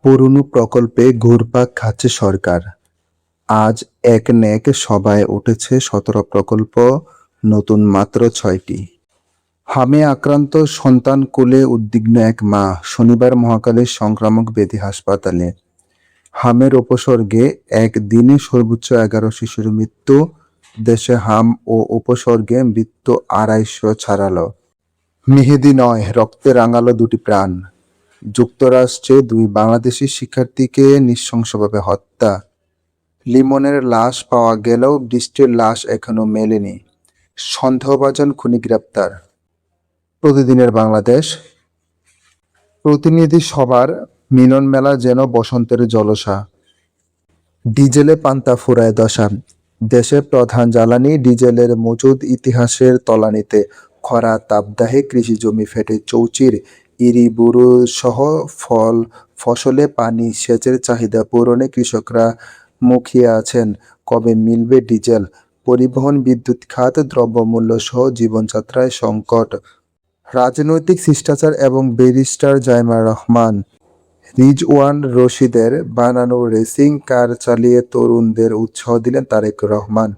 পুরনো প্রকল্পে ঘুরপাক খাচ্ছে সরকার। আজ একনেক সভায় উঠেছে ১৭ প্রকল্প, নতুন মাত্র ৬টি। হামে আক্রান্ত সন্তান কোলে উদ্বিগ্ন এক মা, শনিবার মহাখালীর সংক্রামক ব্যাধি হাসপাতালে। হামের উপসর্গে একদিনে সর্বোচ্চ ১১ শিশুর মৃত্যু। দেশে হাম ও উপসর্গে মৃত্যু ২৫০ ছাড়ালো। মেহেদি নয়, রক্তে রাঙালো দুটি প্রাণ। যুক্তরাষ্ট্রে ২ বাংলাদেশি শিক্ষার্থীকে নৃশংসভাবে হত্যা। লিমনের লাশ পাওয়া গেলেও বৃষ্টির লাশ এখনো মেলেনি। সন্দেহভাজন খুনি গ্রেপ্তার। প্রতিদিনের বাংলাদেশ প্রতিনিধি সভার মিলন মেলা যেন বসন্তের জলসা। ডিজেলে পান্তা ফুরায় দশা। দেশের প্রধান জ্বালানি ডিজেলের মজুদ ইতিহাসের তলানিতে। খরা তাপদাহে কৃষি জমি ফেটে চৌচির। ইরি-বুরু সহ ফসলে পানি সেচের চাহিদা পূরণে কৃষকরা মুখিয়ে আছেন। কবে মিলবে ডিজেল? পরিবহন, বিদ্যুৎ খাত, দ্রব্যমূল্য সহ জীবনযাত্রায় সংকট। রাজনৈতিক শিষ্টাচার এবং ব্যারিস্টার জাইমার রহমান। রিজওয়ান রশিদের বানানো রেসিং কার চালিয়ে তরুণদের উৎসাহ দিলেন তারেক রহমান।